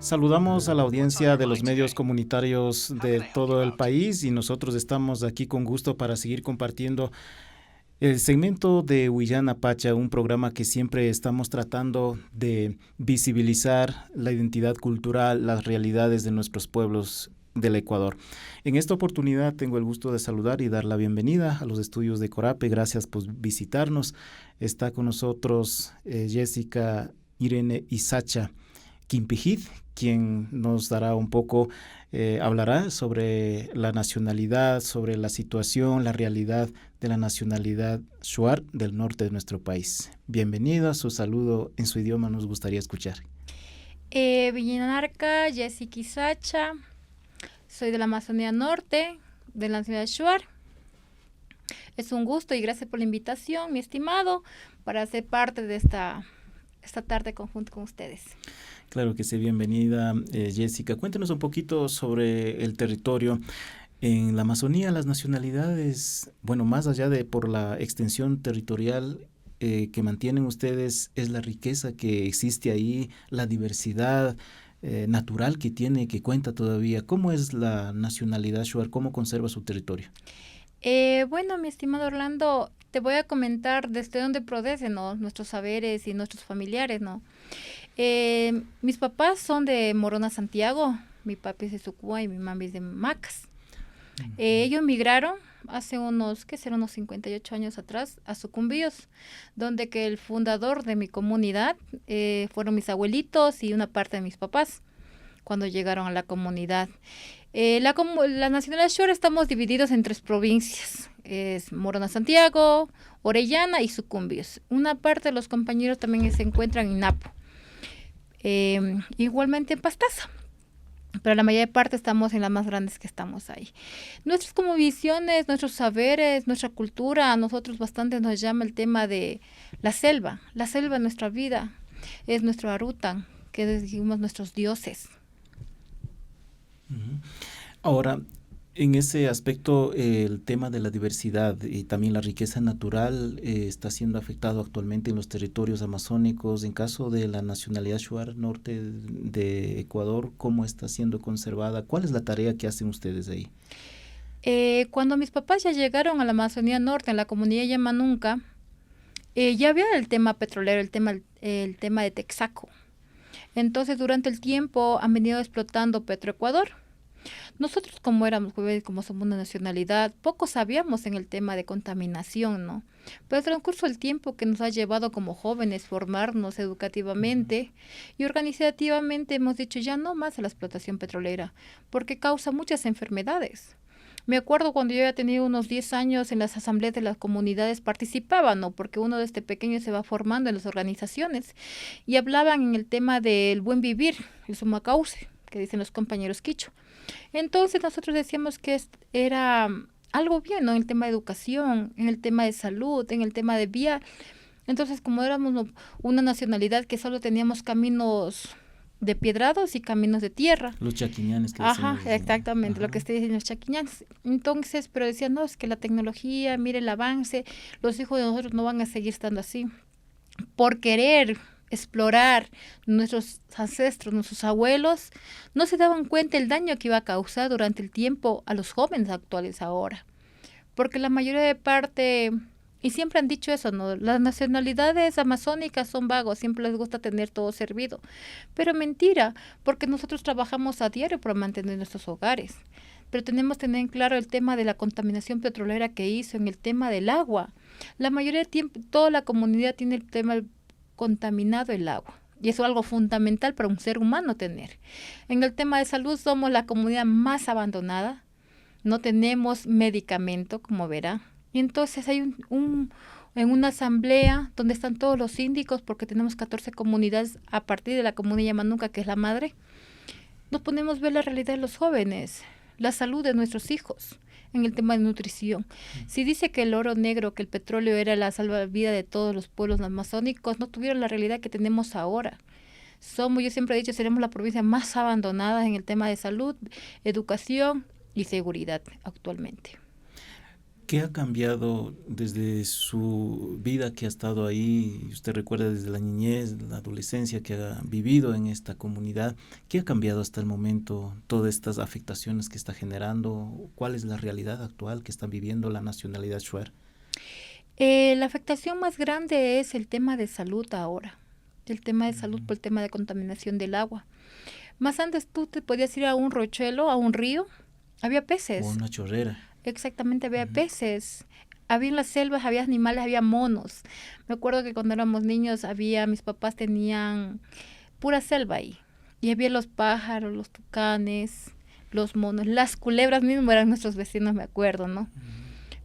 Saludamos a la audiencia de los medios comunitarios de todo el país y nosotros estamos aquí con gusto para seguir compartiendo el segmento de Huillana Pacha, un programa que siempre estamos tratando de visibilizar la identidad cultural, las realidades de nuestros pueblos del Ecuador. En esta oportunidad tengo el gusto de saludar y dar la bienvenida a los estudios de Corape. Gracias por visitarnos. Está con nosotros Jessica Irene Isacha Quimpijit, quien nos dará un poco, hablará sobre la nacionalidad, sobre la situación, la realidad de la nacionalidad shuar del norte de nuestro país. Bienvenido, su saludo en su idioma nos gustaría escuchar. Villanarca, Jessica Isacha, soy de la Amazonía Norte, de la nacionalidad shuar. Es un gusto y gracias por la invitación, mi estimado, para ser parte de esta tarde conjunto con ustedes. Claro que sí, bienvenida Jessica. Cuéntenos un poquito sobre el territorio. En la Amazonía, las nacionalidades, bueno, más allá de por la extensión territorial que mantienen ustedes, es la riqueza que existe ahí, la diversidad natural que tiene, que cuenta todavía. ¿Cómo es la nacionalidad shuar? ¿Cómo conserva su territorio? Bueno, mi estimado Orlando, te voy a comentar desde dónde proceden, ¿no?, nuestros saberes y nuestros familiares, ¿no? Mis papás son de Morona, Santiago. Mi papi es de Sucúa y mi mami es de Macas. Ellos migraron hace unos 58 años atrás a Sucumbíos, donde que el fundador de mi comunidad fueron mis abuelitos y una parte de mis papás cuando llegaron a la comunidad. La nacionalidad shuar estamos divididos en 3 provincias. Es Morona, Santiago, Orellana y Sucumbíos. Una parte de los compañeros también se encuentran en Napo. Igualmente en Pastaza, pero la mayor parte estamos en las más grandes que estamos ahí. Nuestras como visiones, nuestros saberes, nuestra cultura, a nosotros bastante nos llama el tema de la selva. La selva en nuestra vida es nuestro Arutan, que decimos nuestros dioses. Ahora, en ese aspecto, el tema de la diversidad y también la riqueza natural está siendo afectado actualmente en los territorios amazónicos. En caso de la nacionalidad shuar norte de Ecuador, ¿cómo está siendo conservada? ¿Cuál es la tarea que hacen ustedes ahí? Cuando mis papás ya llegaron a la Amazonía Norte, en la comunidad Yamanunca, ya había el tema petrolero, el tema de Texaco. Entonces, durante el tiempo han venido explotando Petroecuador. Nosotros como éramos jóvenes, como somos una nacionalidad, poco sabíamos en el tema de contaminación, ¿no? Pero el transcurso del tiempo que nos ha llevado como jóvenes formarnos educativamente y organizativamente hemos dicho ya no más a la explotación petrolera, porque causa muchas enfermedades. Me acuerdo cuando yo había tenido unos 10 años en las asambleas de las comunidades participaba, ¿no? Porque uno desde pequeño se va formando en las organizaciones y hablaban en el tema del buen vivir, el sumacauce, que dicen los compañeros quicho. Entonces nosotros decíamos que era algo bien, ¿no? En el tema de educación, en el tema de salud, en el tema de vía. Entonces, como éramos una nacionalidad que solo teníamos caminos de piedrados y caminos de tierra. Los chaquiñanes que Ajá, decimos. exactamente, lo que estoy diciendo los chaquiñanes. Entonces, pero decían, no, es que la tecnología, mire el avance, los hijos de nosotros no van a seguir estando así. Por querer explorar nuestros ancestros, nuestros abuelos, no se daban cuenta el daño que iba a causar durante el tiempo a los jóvenes actuales ahora. Porque la mayoría de parte, y siempre han dicho eso, ¿no? Las nacionalidades amazónicas son vagos, siempre les gusta tener todo servido. Pero mentira, porque nosotros trabajamos a diario para mantener nuestros hogares. Pero tenemos que tener en claro el tema de la contaminación petrolera que hizo, en el tema del agua. La mayoría del tiempo, toda la comunidad tiene el tema contaminado el agua. Y eso es algo fundamental para un ser humano tener. En el tema de salud somos la comunidad más abandonada. No tenemos medicamento, como verá. Y entonces hay en una asamblea donde están todos los síndicos, porque tenemos 14 comunidades a partir de la comunidad Yamanunca, que es la madre. Nos ponemos a ver la realidad de los jóvenes, la salud de nuestros hijos en el tema de nutrición. Si dice que el oro negro, que el petróleo era la salvavidas de todos los pueblos amazónicos, no tuvieron la realidad que tenemos ahora. Yo siempre he dicho, seremos la provincia más abandonada en el tema de salud, educación y seguridad actualmente. ¿Qué ha cambiado desde su vida que ha estado ahí? Usted recuerda desde la niñez, la adolescencia que ha vivido en esta comunidad. ¿Qué ha cambiado hasta el momento? Todas estas afectaciones que está generando. ¿Cuál es la realidad actual que está viviendo la nacionalidad shuar? La afectación más grande es el tema de salud ahora. El tema de salud por el tema de contaminación del agua. Más antes tú te podías ir a un rochuelo, a un río, había O peces. una chorrera. Exactamente, había peces. Había en las selvas, había animales, había monos. Me acuerdo que cuando éramos niños mis papás tenían pura selva ahí. Y había los pájaros, los tucanes, los monos, las culebras mismo eran nuestros vecinos, me acuerdo, ¿no?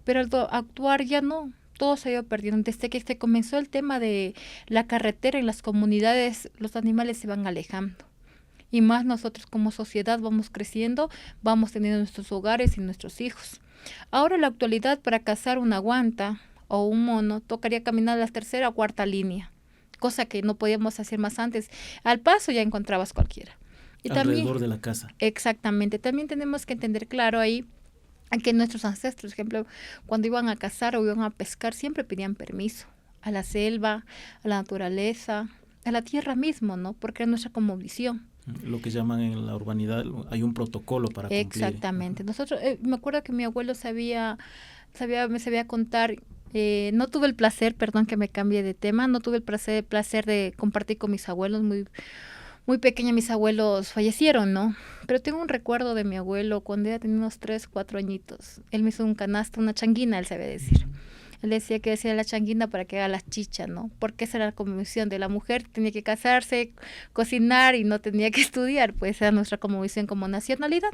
Pero al actuar ya no, todo se ha ido perdiendo. Desde que se comenzó el tema de la carretera en las comunidades, los animales se van alejando. Y más nosotros como sociedad vamos creciendo, vamos teniendo nuestros hogares y nuestros hijos. Ahora en la actualidad para cazar una guanta o un mono tocaría caminar la tercera o cuarta línea, cosa que no podíamos hacer más antes. Al paso ya encontrabas cualquiera. Y Alrededor también, de la casa. exactamente, también tenemos que entender claro ahí que nuestros ancestros, por ejemplo, cuando iban a cazar o iban a pescar, siempre pedían permiso a la selva, a la naturaleza, a la tierra mismo, ¿no? Porque es nuestra cosmovisión. Lo que llaman en la urbanidad, hay un protocolo para cumplir. Exactamente. Nosotros, me acuerdo que mi abuelo me sabía contar. No tuve el placer, perdón que me cambie de tema, no tuve el placer de compartir con mis abuelos. Muy, muy pequeña mis abuelos fallecieron, ¿no? Pero tengo un recuerdo de mi abuelo cuando ella tenía unos 3, 4 añitos. Él me hizo un canasto, una changuina, él sabía decir. Él decía que hacía la changuina para que haga la chicha, ¿no? Porque esa era la convicción de la mujer, tenía que casarse, cocinar y no tenía que estudiar, pues era nuestra convicción como nacionalidad.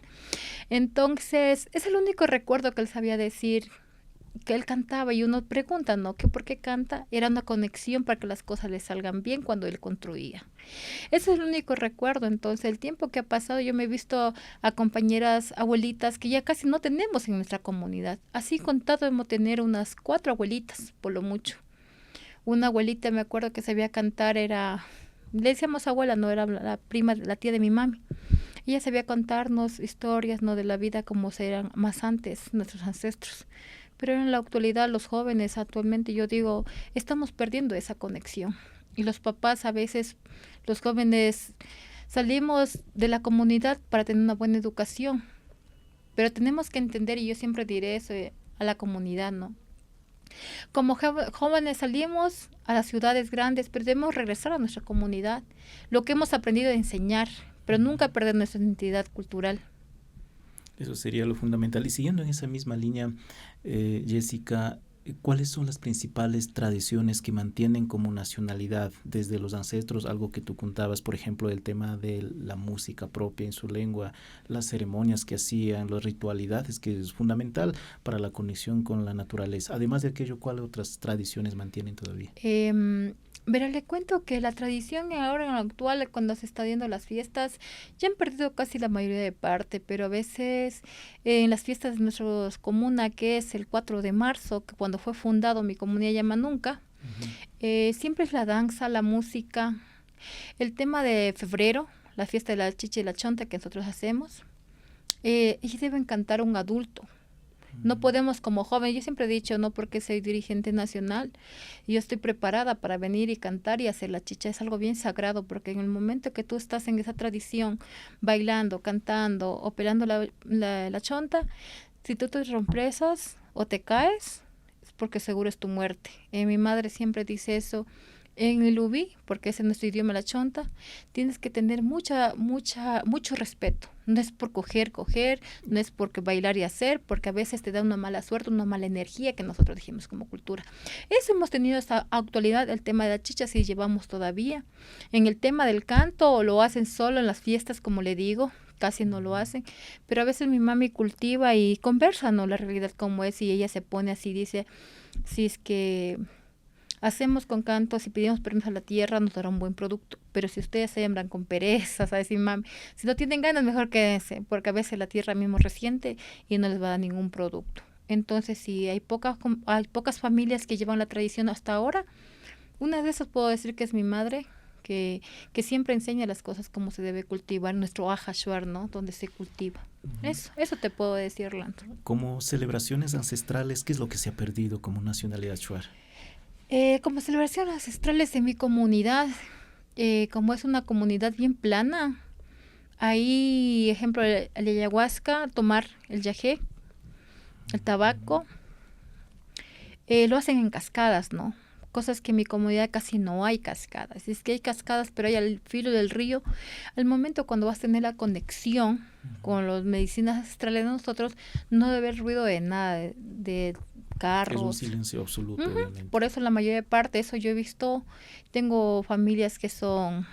Entonces, es el único recuerdo que él sabía decir, que él cantaba y uno pregunta, ¿no? ¿Que por qué canta? Era una conexión para que las cosas le salgan bien cuando él construía. Ese es el único recuerdo. Entonces, el tiempo que ha pasado, yo me he visto a compañeras abuelitas que ya casi no tenemos en nuestra comunidad. Así contado, hemos tener unas 4 abuelitas, por lo mucho. Una abuelita, me acuerdo que sabía cantar, le decíamos abuela, no era la prima, la tía de mi mami. Ella sabía contarnos historias, ¿no? De la vida como eran más antes, nuestros ancestros. Pero en la actualidad, los jóvenes actualmente, yo digo, estamos perdiendo esa conexión. Y los papás a veces, los jóvenes, salimos de la comunidad para tener una buena educación. Pero tenemos que entender, y yo siempre diré eso a la comunidad, ¿no? Como jóvenes salimos a las ciudades grandes, pero debemos regresar a nuestra comunidad. Lo que hemos aprendido a enseñar, pero nunca perder nuestra identidad cultural. Eso sería lo fundamental. Y siguiendo en esa misma línea, Jessica, ¿cuáles son las principales tradiciones que mantienen como nacionalidad desde los ancestros? Algo que tú contabas, por ejemplo, el tema de la música propia en su lengua, las ceremonias que hacían, las ritualidades, que es fundamental para la conexión con la naturaleza. Además de aquello, ¿cuáles otras tradiciones mantienen todavía? Verá, le cuento que la tradición ahora en lo actual, cuando se está viendo las fiestas, ya han perdido casi la mayoría de parte, pero a veces en las fiestas de nuestra comuna, que es el 4 de marzo, que cuando fue fundado mi comunidad Yamanunca, siempre es la danza, la música, el tema de febrero, la fiesta de la chicha y la chonta que nosotros hacemos, y deben cantar un adulto. No podemos como joven, yo siempre he dicho, no porque soy dirigente nacional, yo estoy preparada para venir y cantar y hacer la chicha, es algo bien sagrado, porque en el momento que tú estás en esa tradición, bailando, cantando o pelando la chonta, si tú te rompresas o te caes, es porque seguro es tu muerte. Mi madre siempre dice eso. En el ubí, porque ese es nuestro idioma, la chonta, tienes que tener mucho respeto. No es por coger, no es porque bailar y hacer, porque a veces te da una mala suerte, una mala energía que nosotros dijimos como cultura. Eso hemos tenido hasta actualidad, el tema de la chicha sí llevamos todavía. En el tema del canto, lo hacen solo en las fiestas, como le digo, casi no lo hacen, pero a veces mi mami cultiva y conversa, ¿no? La realidad como es, y ella se pone así, dice, si es que hacemos con canto, si pedimos permiso a la tierra, nos dará un buen producto. Pero si ustedes sembran con pereza, ¿sabes? Si, si no tienen ganas, mejor quédense, porque a veces la tierra mismo resiente y no les va a dar ningún producto. Entonces, si hay pocas familias que llevan la tradición hasta ahora, una de esas puedo decir que es mi madre, que siempre enseña las cosas como se debe cultivar, nuestro aja shuar, ¿no? Donde se cultiva. Eso te puedo decir, Orlando. Como celebraciones ancestrales, ¿qué es lo que se ha perdido como nacionalidad shuar? Como celebraciones ancestrales en mi comunidad, como es una comunidad bien plana, ahí, ejemplo, el ayahuasca, tomar el yagé, el tabaco, lo hacen en cascadas, ¿no? Cosas que en mi comunidad casi no hay cascadas. Es que hay cascadas, pero hay al filo del río. Al momento cuando vas a tener la conexión con las medicinas ancestrales de nosotros, no debe haber ruido de nada, de carros. Es un silencio absoluto, obviamente. Por eso la mayoría de parte, eso yo he visto, tengo familias que son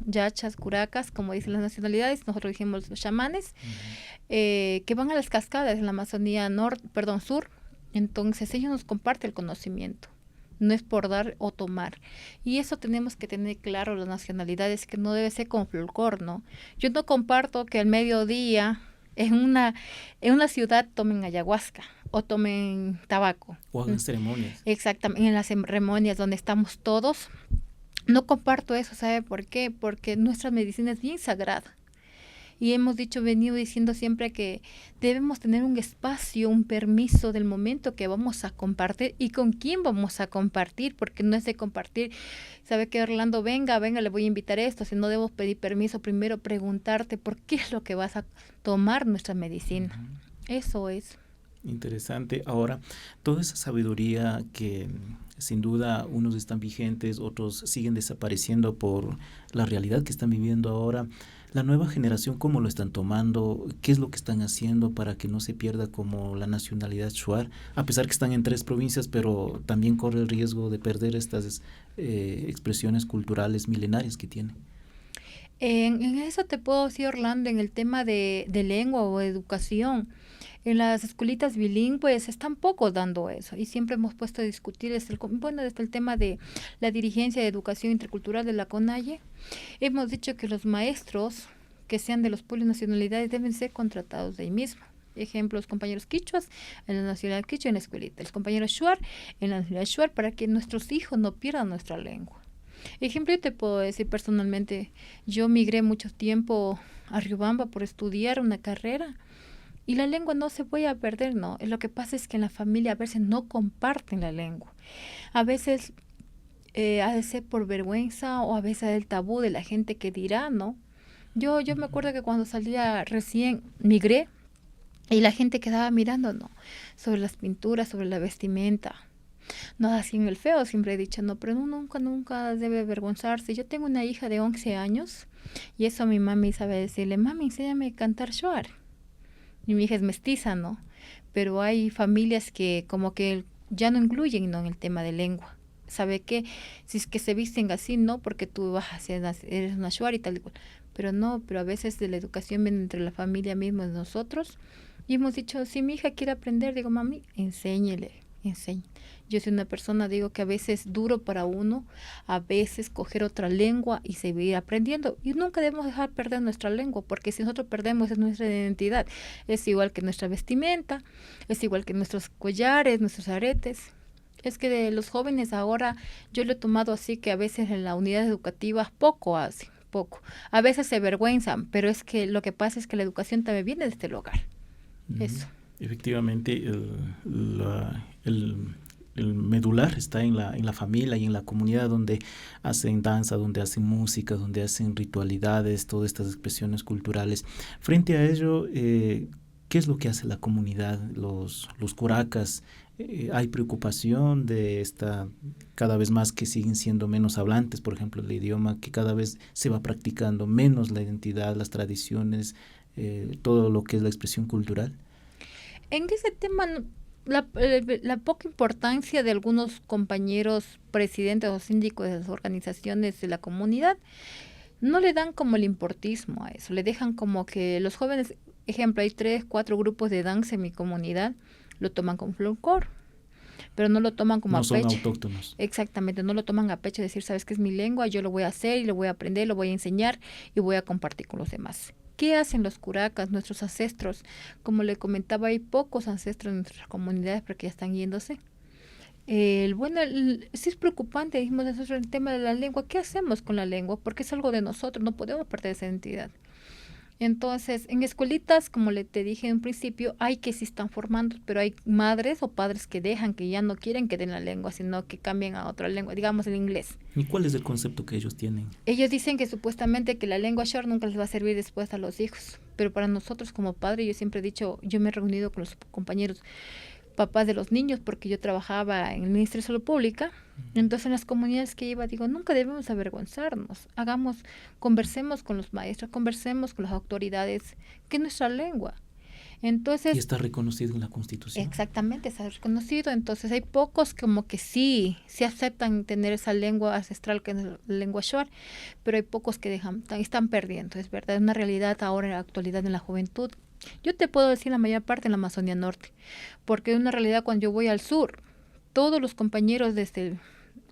yachas, curacas, como dicen las nacionalidades, nosotros dijimos los chamanes, que van a las cascadas en la Amazonía sur. Entonces ellos nos comparten el conocimiento, no es por dar o tomar. Y eso tenemos que tener claro las nacionalidades, que no debe ser como folclore, ¿no? Yo no comparto que al mediodía en una ciudad tomen ayahuasca o tomen tabaco. O hagan ceremonias. Exactamente, en las ceremonias donde estamos todos. No comparto eso, ¿sabe por qué? Porque nuestra medicina es bien sagrada. Y hemos venido diciendo siempre que debemos tener un espacio, un permiso del momento que vamos a compartir y con quién vamos a compartir, porque no es de compartir, sabe que Orlando, venga, le voy a invitar esto, si no debo pedir permiso, primero preguntarte por qué es lo que vas a tomar nuestra medicina. Eso es. Interesante. Ahora, toda esa sabiduría que sin duda unos están vigentes, otros siguen desapareciendo por la realidad que están viviendo ahora. La nueva generación, ¿cómo lo están tomando? ¿Qué es lo que están haciendo para que no se pierda como la nacionalidad shuar? A pesar que están en 3 provincias, pero también corre el riesgo de perder estas expresiones culturales milenarias que tiene. En eso te puedo decir, Orlando, en el tema de lengua o educación. En las escuelitas bilingües están poco dando eso y siempre hemos puesto a discutir desde el tema de la dirigencia de educación intercultural de la CONAIE. Hemos dicho que los maestros que sean de los pueblos y nacionalidades deben ser contratados de ahí mismo. Ejemplo, los compañeros quichuas en la nacionalidad quichua en la escuelita, los compañeros shuar en la nacionalidad shuar, para que nuestros hijos no pierdan nuestra lengua. Ejemplo, yo te puedo decir personalmente, yo migré mucho tiempo a Riobamba por estudiar una carrera. Y la lengua no se puede perder, ¿no? Lo que pasa es que en la familia a veces no comparten la lengua. A veces ha de ser por vergüenza o a veces el tabú de la gente que dirá, ¿no? Yo me acuerdo que cuando salía recién, migré y la gente quedaba mirando, ¿no? Sobre las pinturas, sobre la vestimenta. No hacían el feo, siempre he dicho, no, pero nunca debe avergonzarse. Yo tengo una hija de 11 años y eso a mi mami sabe decirle, mami, enséñame a cantar shuar. Y mi hija es mestiza, ¿no? Pero hay familias que como que ya no incluyen, ¿no?, en el tema de lengua. ¿Sabe qué? Si es que se visten así, ¿no? Porque tú eres una shuar y tal y cual. Pero no, pero a veces de la educación viene entre la familia misma de nosotros. Y hemos dicho, si mi hija quiere aprender, digo, mami, enséñele. Yo soy una persona, digo, que a veces es duro para uno, a veces coger otra lengua y seguir aprendiendo. Y nunca debemos dejar perder nuestra lengua, porque si nosotros perdemos es nuestra identidad. Es igual que nuestra vestimenta, es igual que nuestros collares, nuestros aretes. Es que de los jóvenes ahora, yo lo he tomado así, que a veces en la unidad educativa poco hacen, poco. A veces se avergüenzan, pero es que lo que pasa es que la educación también viene desde el hogar. Eso. Efectivamente, el medular está en la familia y en la comunidad, donde hacen danza, donde hacen música, donde hacen ritualidades, todas estas expresiones culturales. Frente a ello, ¿qué es lo que hace la comunidad, los curacas? ¿Hay preocupación de esta, cada vez más que siguen siendo menos hablantes, por ejemplo, el idioma, que cada vez se va practicando menos la identidad, las tradiciones, todo lo que es la expresión cultural? En ese tema, la poca importancia de algunos compañeros presidentes o síndicos de las organizaciones de la comunidad no le dan como el importismo a eso, le dejan como que los jóvenes, ejemplo, hay 3, 4 grupos de danza en mi comunidad, lo toman con folclore, pero no lo toman como a pecho. No son autóctonos. Exactamente, no lo toman a pecho, decir, sabes que es mi lengua, yo lo voy a hacer y lo voy a aprender, lo voy a enseñar y voy a compartir con los demás. ¿Qué hacen los curacas, nuestros ancestros? Como le comentaba, hay pocos ancestros en nuestras comunidades porque ya están yéndose. Sí es preocupante, dijimos nosotros, el tema de la lengua. ¿Qué hacemos con la lengua? Porque es algo de nosotros, no podemos perder esa identidad. Entonces, en escuelitas, como te dije en un principio, hay que sí están formando, pero hay madres o padres que dejan, que ya no quieren que den la lengua, sino que cambien a otra lengua, digamos el inglés. ¿Y cuál es el concepto que ellos tienen? Ellos dicen que supuestamente que la lengua short nunca les va a servir después a los hijos, pero para nosotros como padre, yo siempre he dicho, yo me he reunido con los compañeros papás de los niños, porque yo trabajaba en el Ministerio de Salud Pública. Entonces en las comunidades que iba, digo, nunca debemos avergonzarnos, conversemos con los maestros, conversemos con las autoridades, que es nuestra lengua. Entonces, y está reconocido en la Constitución. Exactamente, está reconocido. Entonces hay pocos como que sí aceptan tener esa lengua ancestral que es la lengua shuar, pero hay pocos que están perdiendo, es verdad, es una realidad ahora en la actualidad en la juventud. Yo te puedo decir la mayor parte en la Amazonía Norte, porque es una realidad cuando yo voy al sur, todos los compañeros desde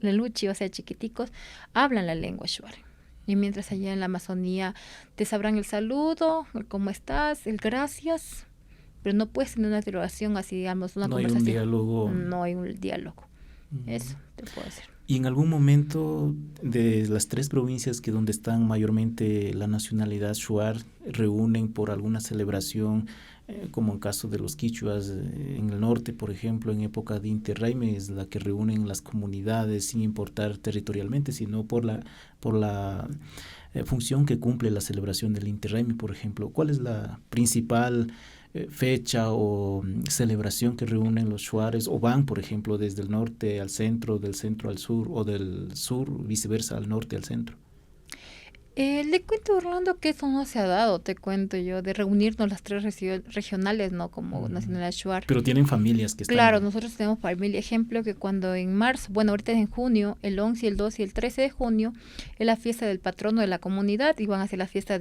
el Luchi, o sea, chiquiticos, hablan la lengua shuar. Y mientras allá en la Amazonía te sabrán el saludo, el cómo estás, el gracias, pero no puedes tener una relación así, digamos, una conversación. No hay un diálogo. No hay un diálogo. Eso te puedo decir. Y en algún momento de las 3 provincias que donde están mayormente la nacionalidad shuar, reúnen por alguna celebración, como en caso de los quichuas en el norte, por ejemplo, en época de Inti Raymi, es la que reúnen las comunidades sin importar territorialmente, sino por la función que cumple la celebración del Inti Raymi, por ejemplo. ¿Cuál es la principal fecha o celebración que reúnen los shuares, o van, por ejemplo, desde el norte al centro, del centro al sur, o del sur, viceversa, al norte al centro? Le cuento, Orlando, que eso no se ha dado, te cuento yo, de reunirnos las 3 regionales, ¿no? Como nacionalidad shuar. Pero tienen familias que están... Claro, nosotros tenemos familia. Ejemplo, que cuando en marzo, bueno, ahorita es en junio, el 11, el 12 y el 13 de junio, es la fiesta del patrono de la comunidad, y van a hacer la fiesta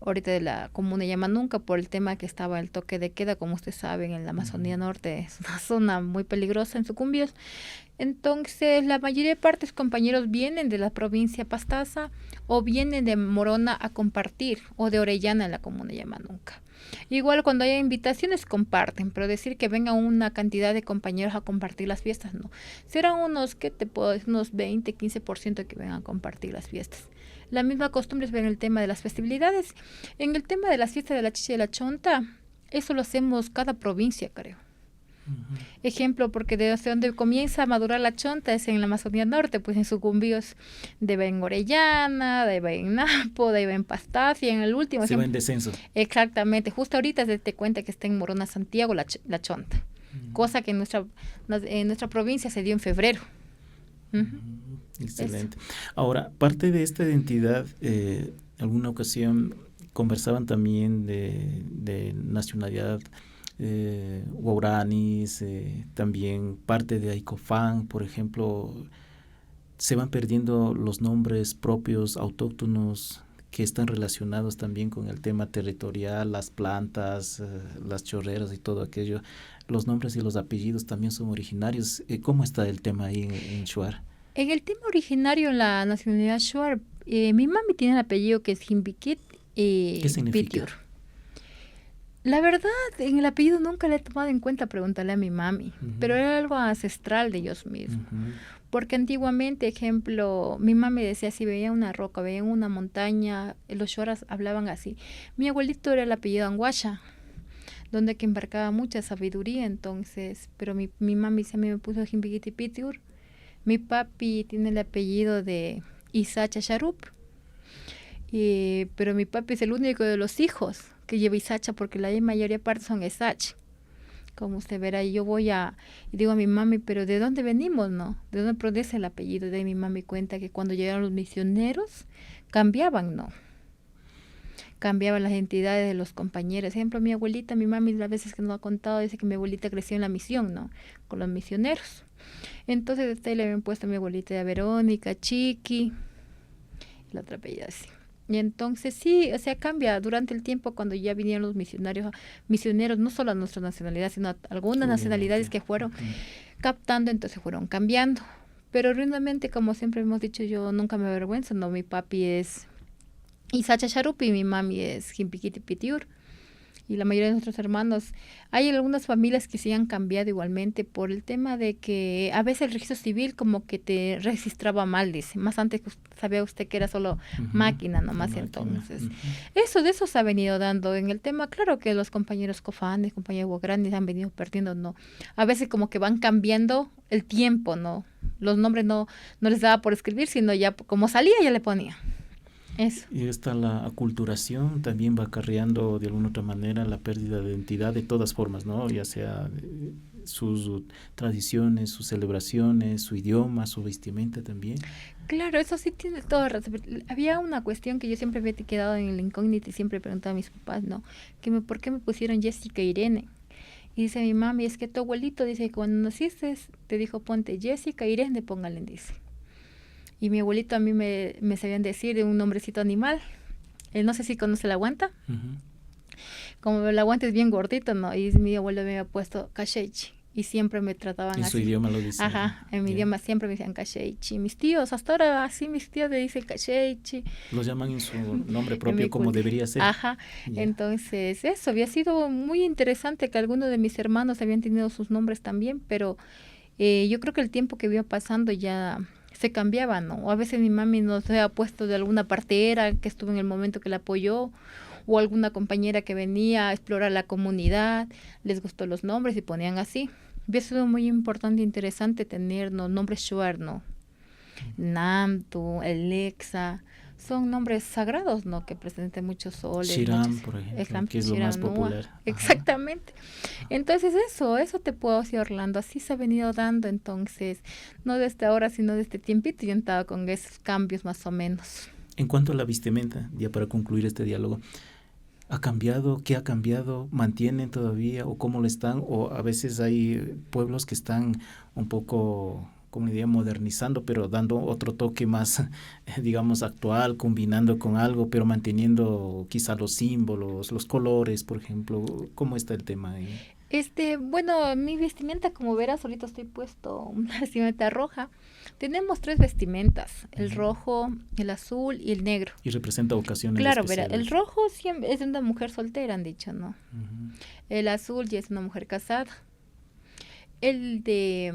ahorita de la comuna de Yamanunca, por el tema que estaba el toque de queda, como ustedes saben, en la Amazonía Norte es una zona muy peligrosa en Sucumbios. Entonces, la mayoría de partes compañeros vienen de la provincia Pastaza o vienen de Morona a compartir, o de Orellana en la comuna de Yamanunca. Igual cuando hay invitaciones comparten, pero decir que venga una cantidad de compañeros a compartir las fiestas, no. Serán unos, ¿qué te puedo decir? Unos 20, 15% que vengan a compartir las fiestas. La misma costumbre es ver en el tema de las festividades. En el tema de las fiestas de la chicha y la chonta, eso lo hacemos cada provincia, creo. Ejemplo, porque desde donde comienza a madurar la chonta es en la Amazonía Norte, pues en Sucumbíos de va en Orellana, de va en Napo, de va en Pastaza, y en el último... Se va en descenso. Exactamente, justo ahorita se te cuenta que está en Morona, Santiago, la chonta, cosa que en nuestra provincia se dio en febrero. Excelente. Eso. Ahora, parte de esta identidad, alguna ocasión conversaban también de nacionalidad guaraníes, también parte de Aicofán, por ejemplo. Se van perdiendo los nombres propios autóctonos que están relacionados también con el tema territorial, las plantas, las chorreras y todo aquello. Los nombres y los apellidos también son originarios. ¿Cómo está el tema ahí en Shuar? En el tema originario, en la nacionalidad Shuar, mi mami tiene el apellido que es Jimbiquit y ¿qué significa? Pitiur. La verdad, en el apellido nunca le he tomado en cuenta preguntarle a mi mami, pero era algo ancestral de ellos mismos. Porque antiguamente, ejemplo, mi mami decía, si veía una roca, veía una montaña, los shuaras hablaban así. Mi abuelito era el apellido Anguasha, donde que embarcaba mucha sabiduría, entonces, pero mi mami a mí me puso Jimbiquit y Pitiur. Mi papi tiene el apellido de Isacha Sharup, pero mi papi es el único de los hijos que lleva Isacha, porque la mayoría parte son Isach. Como usted verá, y digo a mi mami, pero ¿de dónde venimos, no? ¿De dónde procede el apellido? De mi mami cuenta que cuando llegaron los misioneros, cambiaban, ¿no? Cambiaban las entidades de los compañeros. Por ejemplo, mi abuelita, mi mami, las veces que nos ha contado, dice que mi abuelita creció en la misión, ¿no? Con los misioneros. Entonces, desde ahí le habían puesto a mi abuelita de Verónica, Chiqui, la otra apellida así. Y entonces sí, o sea, cambia durante el tiempo cuando ya vinieron los misioneros, no solo a nuestra nacionalidad, sino a algunas nacionalidades que fueron captando, entonces fueron cambiando. Pero realmente, como siempre hemos dicho, yo nunca me avergüenzo, no, mi papi es Isacha Sharup y mi mami es Jimbiquit y Pitiur. y la mayoría de nuestros hermanos, hay algunas familias que sí han cambiado igualmente por el tema de que a veces el registro civil como que te registraba mal, dice. Más antes sabía usted que era solo máquina nomás, máquina. Entonces. Eso de eso se ha venido dando en el tema. Claro que los compañeros cofanes, compañeros grandes han venido perdiendo, ¿no? A veces como que van cambiando el tiempo, ¿no? Los nombres no les daba por escribir, sino ya como salía ya le ponía. Eso. Y la aculturación también va acarreando de alguna otra manera la pérdida de identidad de todas formas, ¿no? Ya sea sus tradiciones, sus celebraciones, su idioma, su vestimenta también. Claro, eso sí tiene todo. Había una cuestión que yo siempre había quedado en el incógnito y siempre preguntaba a mis papás, ¿no? ¿Por qué me pusieron Jessica Irene? Y dice mi mami, es que tu abuelito dice que cuando naciste te dijo ponte Jessica Irene, póngale, dice. Y mi abuelito a mí me sabían decir de un nombrecito animal. No sé si conoce la guanta. Como la guanta es bien gordito, ¿no? Y mi abuelo me había puesto Kashechi. Y siempre me trataban así. En su idioma lo dicen. Ajá, en mi idioma siempre me decían Kashechi. Mis tíos, hasta ahora así mis tíos le dicen Kashechi. Los llaman en su nombre propio como debería ser. Ajá, entonces eso había sido muy interesante que algunos de mis hermanos habían tenido sus nombres también, pero yo creo que el tiempo que iba pasando ya se cambiaba, ¿no? O a veces mi mami nos había puesto de alguna partera que estuvo en el momento que la apoyó, o alguna compañera que venía a explorar la comunidad, les gustó los nombres y ponían así. Había sido muy importante e interesante tener nombres shuar, ¿no? Namtu, Alexa, son nombres sagrados, ¿no? Que presentan muchos soles. Shiram, por ejemplo, que es lo más popular. Exactamente. Entonces eso te puedo decir, Orlando, así se ha venido dando, entonces, no desde ahora, sino desde este tiempito, yo he estado con esos cambios más o menos. En cuanto a la vestimenta, ya para concluir este diálogo, ¿ha cambiado? ¿Qué ha cambiado? ¿Mantienen todavía o cómo lo están? O a veces hay pueblos que están un poco, como diría, modernizando, pero dando otro toque más, digamos, actual, combinando con algo, pero manteniendo quizá los símbolos, los colores, por ejemplo. ¿Cómo está el tema ahí? Bueno, mi vestimenta, como verás, ahorita estoy puesto una vestimenta roja. Tenemos 3 vestimentas, el rojo, el azul y el negro. Y representa ocasiones claro, especiales. Verá, el rojo siempre es de una mujer soltera, han dicho, ¿no? El azul ya es una mujer casada. El de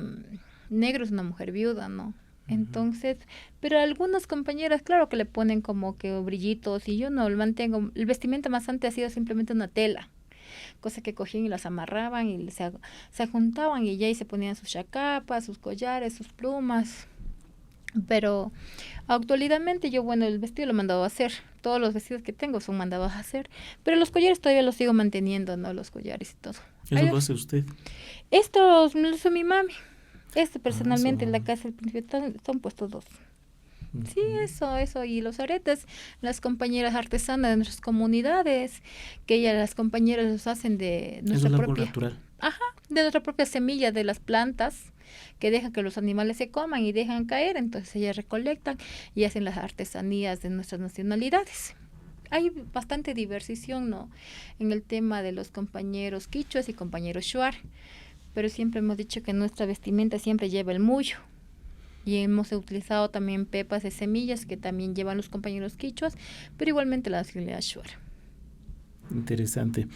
negro es una mujer viuda, ¿no? Entonces, pero algunas compañeras, claro que le ponen como que brillitos y yo no lo mantengo. El vestimenta más antes ha sido simplemente una tela, cosa que cogían y las amarraban y se juntaban y ya y se ponían sus chacapas, sus collares, sus plumas. Pero actualmente yo, el vestido lo he mandado a hacer. Todos los vestidos que tengo son mandados a hacer. Pero los collares todavía los sigo manteniendo, ¿no? Los collares y todo. ¿Eso lo hace usted? Estos me los hizo mi mami. Personalmente en la casa del príncipe son puestos 2. Sí, eso. Y los aretes, las compañeras artesanas de nuestras comunidades, que las compañeras los hacen de nuestra propia... natural. Ajá, de nuestra propia semilla de las plantas, que dejan que los animales se coman y dejan caer, entonces ellas recolectan y hacen las artesanías de nuestras nacionalidades. Hay bastante diversión, ¿no? En el tema de los compañeros quichuas y compañeros shuar, pero siempre hemos dicho que nuestra vestimenta siempre lleva el mullo. Y hemos utilizado también pepas de semillas que también llevan los compañeros quichuas, pero igualmente la nacionalidad shuar. Interesante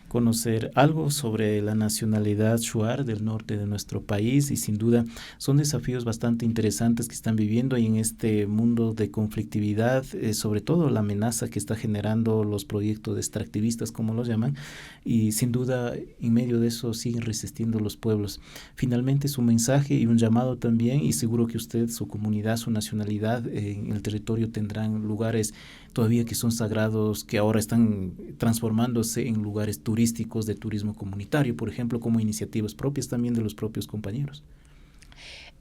conocer algo sobre la nacionalidad shuar del norte de nuestro país y sin duda son desafíos bastante interesantes que están viviendo y en este mundo de conflictividad, sobre todo la amenaza que está generando los proyectos extractivistas como los llaman y sin duda en medio de eso siguen resistiendo los pueblos. Finalmente su mensaje y un llamado también y seguro que usted, su comunidad, su nacionalidad en el territorio tendrán lugares todavía que son sagrados, que ahora están transformándose en lugares turísticos de turismo comunitario, por ejemplo, como iniciativas propias también de los propios compañeros.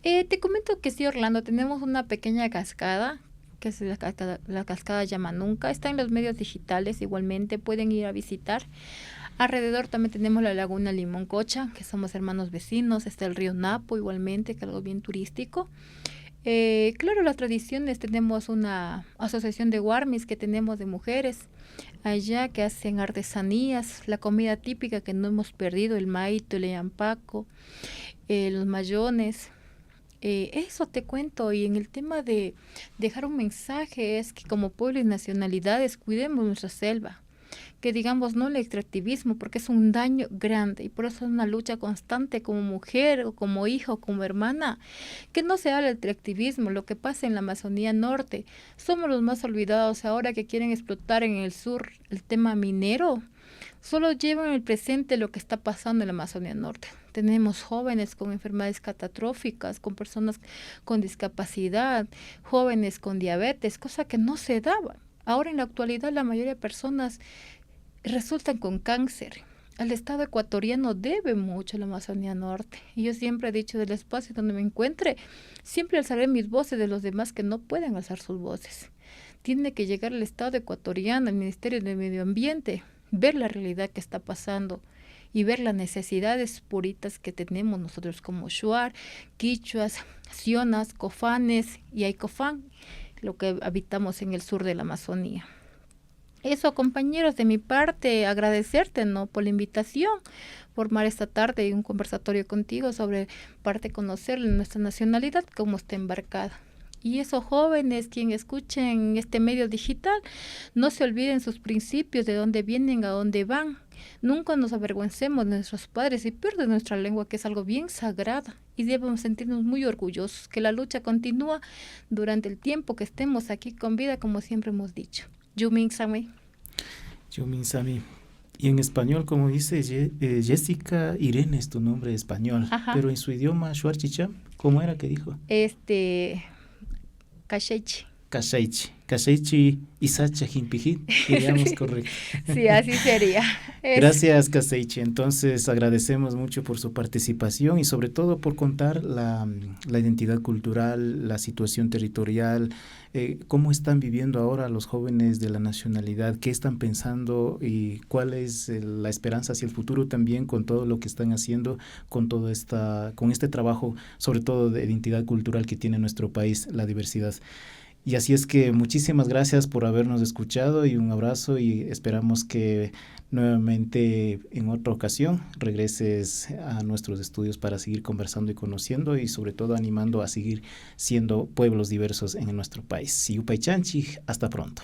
Te comento que sí, Orlando, tenemos una pequeña cascada, que es la cascada Yamanunca, está en los medios digitales, igualmente pueden ir a visitar. Alrededor también tenemos la laguna Limoncocha, que somos hermanos vecinos, está el río Napo igualmente, que es algo bien turístico. Claro, las tradiciones, tenemos una asociación de huarmis que tenemos de mujeres allá que hacen artesanías, la comida típica que no hemos perdido, el maito, el yampaco, los mayones. Eso te cuento, y en el tema de dejar un mensaje es que como pueblo y nacionalidades cuidemos nuestra selva. que digamos no el extractivismo, porque es un daño grande y por eso es una lucha constante como mujer o como hija o como hermana, que no se haga el extractivismo, lo que pasa en la Amazonía Norte. Somos los más olvidados ahora que quieren explotar en el sur el tema minero. Solo llevan en el presente lo que está pasando en la Amazonía Norte. Tenemos jóvenes con enfermedades catastróficas, con personas con discapacidad, jóvenes con diabetes, cosa que no se daba. Ahora en la actualidad la mayoría de personas resultan con cáncer. El Estado ecuatoriano debe mucho a la Amazonía Norte. Y yo siempre he dicho del espacio donde me encuentre, siempre alzaré mis voces de los demás que no pueden alzar sus voces. Tiene que llegar el Estado ecuatoriano, el Ministerio de Medio Ambiente, ver la realidad que está pasando y ver las necesidades puritas que tenemos nosotros como shuar, quichuas, sionas, cofanes y aicofán, lo que habitamos en el sur de la Amazonía. Eso, compañeros, de mi parte, agradecerte, ¿no?, por la invitación, formar esta tarde un conversatorio contigo sobre parte conocer nuestra nacionalidad, cómo está embarcada. Y esos jóvenes, quien escuchen este medio digital, no se olviden sus principios, de dónde vienen, a dónde van. Nunca nos avergüencemos de nuestros padres y pierden nuestra lengua, que es algo bien sagrada. Y debemos sentirnos muy orgullosos, que la lucha continúa durante el tiempo que estemos aquí con vida, como siempre hemos dicho. Yumin Sami. Yumin Sami. Y en español, como dice Jessica Irene, es tu nombre español. Ajá. Pero en su idioma, Shuar Chicham, ¿cómo era que dijo? Kasheichi. Kasheichi Isacha Jimpijit, digamos correcto. Sí, así sería. Gracias, Kasheichi. Entonces agradecemos mucho por su participación y sobre todo por contar la identidad cultural, la situación territorial, cómo están viviendo ahora los jóvenes de la nacionalidad, qué están pensando y cuál es la esperanza hacia el futuro también con todo lo que están haciendo, con este trabajo, sobre todo de identidad cultural que tiene nuestro país, la diversidad. Y así es que muchísimas gracias por habernos escuchado y un abrazo y esperamos que nuevamente en otra ocasión regreses a nuestros estudios para seguir conversando y conociendo y sobre todo animando a seguir siendo pueblos diversos en nuestro país. Siupay Chanchi, hasta pronto.